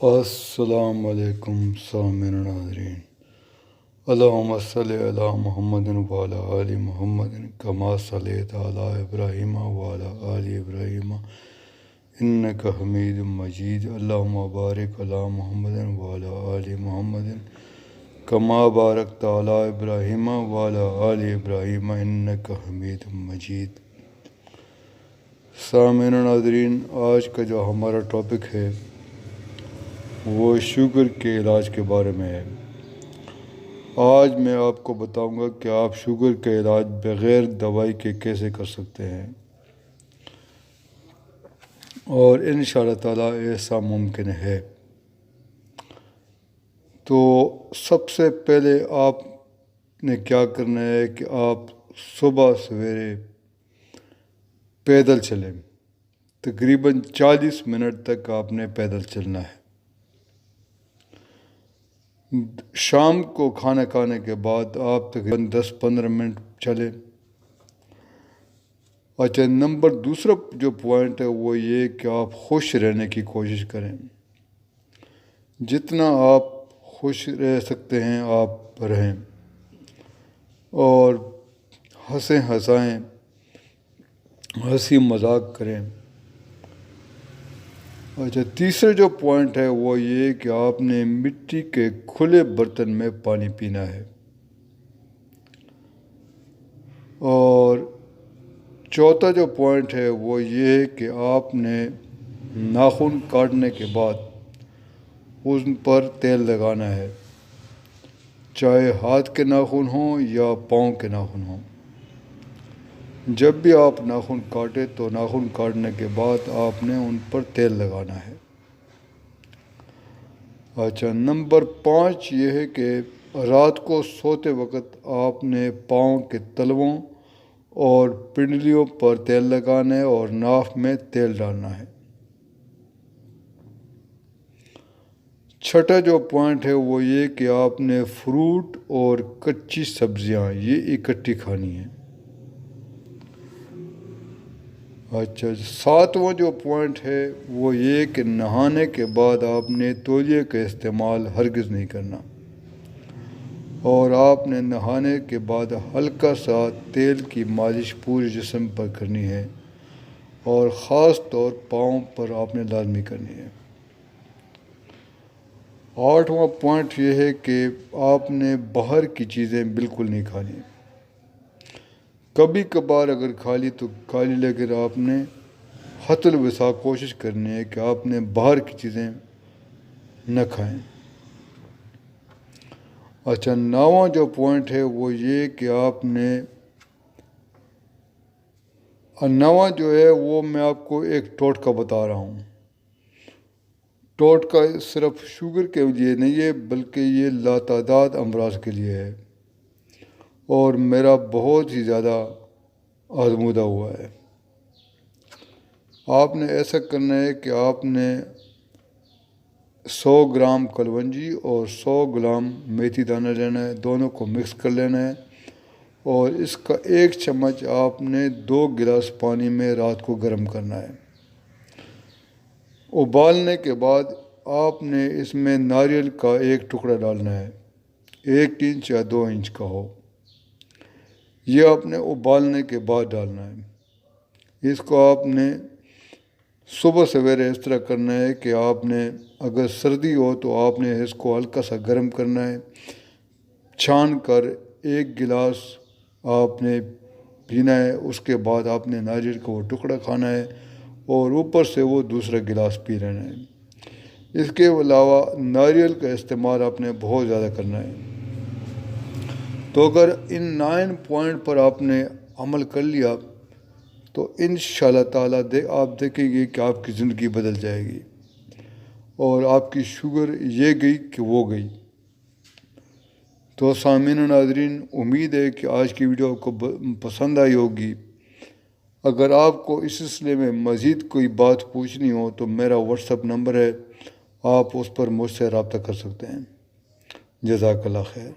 السلام علیکم سامعین ناظرین، اللہم صلی علی محمد وعلی آل محمد کما صلیت علی ابراہیم وعلی آل ابراہیم انک حمید مجید، اللہم بارک علی محمد وعلی آل محمد کما بارکت علی ابراہیم وعلی آل ابراہیم انک حمید مجید۔ سامعین ناظرین، آج کا جو ہمارا ٹاپک ہے وہ شوگر کے علاج کے بارے میں ہے۔ آج میں آپ کو بتاؤں گا کہ آپ شوگر کا علاج بغیر دوائی کے کیسے کر سکتے ہیں، اور انشاءاللہ تعالیٰ ایسا ممکن ہے۔ تو سب سے پہلے آپ نے کیا کرنا ہے کہ آپ صبح سویرے پیدل چلیں، تقریباً 40 منٹ تک آپ نے پیدل چلنا ہے۔ شام کو کھانا کھانے کے بعد آپ تقریباً 10-15 منٹ چلیں۔ اچھا، دوسرا جو پوائنٹ ہے وہ یہ کہ آپ خوش رہنے کی کوشش کریں، جتنا آپ خوش رہ سکتے ہیں آپ رہیں، اور ہنسائیں، ہنسی مذاق کریں۔ اچھا، تیسرا جو پوائنٹ ہے وہ یہ کہ آپ نے مٹی کے کھلے برتن میں پانی پینا ہے، اور چوتھا جو پوائنٹ ہے وہ یہ ہے کہ آپ نے ناخن کاٹنے کے بعد ان پر تیل لگانا ہے، چاہے ہاتھ کے ناخن ہوں یا پاؤں کے ناخن ہوں۔ جب بھی آپ ناخن کاٹے تو ناخن کاٹنے کے بعد آپ نے ان پر تیل لگانا ہے۔ اچھا، نمبر 5 یہ ہے کہ رات کو سوتے وقت آپ نے پاؤں کے تلووں اور پنڈلیوں پر تیل لگانا ہے اور ناف میں تیل ڈالنا ہے۔ چھٹا جو پوائنٹ ہے وہ یہ کہ آپ نے فروٹ اور کچی سبزیاں یہ اکٹھی کھانی ہیں۔ اچھا، 7واں جو پوائنٹ ہے وہ یہ کہ نہانے کے بعد آپ نے تولیے کا استعمال ہرگز نہیں کرنا، اور آپ نے نہانے کے بعد ہلکا سا تیل کی مالش پورے جسم پر کرنی ہے، اور خاص طور پاؤں پر آپ نے لازمی کرنی ہے۔ 8واں پوائنٹ یہ ہے کہ آپ نے باہر کی چیزیں بالکل نہیں کھانی، کبھی کبھار اگر کھا لی تو کھا لی، لیکن آپ نے حد الوسع کوشش کرنی ہے کہ آپ نے باہر کی چیزیں نہ کھائیں۔ اچھا، 9واں جو پوائنٹ ہے وہ یہ کہ آپ نے 9واں جو ہے وہ میں آپ کو ایک ٹوٹکا بتا رہا ہوں۔ ٹوٹکا صرف شوگر کے لیے نہیں ہے بلکہ یہ لاتعداد امراض کے لیے ہے، اور میرا بہت ہی زیادہ آزمودہ ہوا ہے۔ آپ نے ایسا کرنا ہے کہ آپ نے 100 گرام کلونجی اور 100 گرام میتھی دانہ لینا ہے، دونوں کو مکس کر لینا ہے، اور اس کا 1 چمچ آپ نے 2 گلاس پانی میں رات کو گرم کرنا ہے۔ ابالنے کے بعد آپ نے اس میں ناریل کا 1 ٹکڑا ڈالنا ہے، 1 انچ یا 2 انچ کا ہو، یہ آپ نے ابالنے کے بعد ڈالنا ہے۔ اس کو آپ نے صبح سویرے اس طرح کرنا ہے کہ آپ نے اگر سردی ہو تو آپ نے اس کو ہلکا سا گرم کرنا ہے، چھان کر 1 گلاس آپ نے پینا ہے، اس کے بعد آپ نے ناریل کا وہ ٹکڑا کھانا ہے، اور اوپر سے وہ دوسرا گلاس پی لینا ہے۔ اس کے علاوہ ناریل کا استعمال آپ نے بہت زیادہ کرنا ہے۔ تو اگر ان 9 پوائنٹ پر آپ نے عمل کر لیا تو انشاءاللہ تعالیٰ آپ دیکھیں گے کہ آپ کی زندگی بدل جائے گی، اور آپ کی شوگر یہ گئی کہ وہ گئی۔ تو سامعین و ناظرین، امید ہے کہ آج کی ویڈیو آپ کو پسند آئی ہوگی۔ اگر آپ کو اس سلسلے میں مزید کوئی بات پوچھنی ہو تو میرا واٹس ایپ نمبر ہے، آپ اس پر مجھ سے رابطہ کر سکتے ہیں۔ جزاک اللہ خیر۔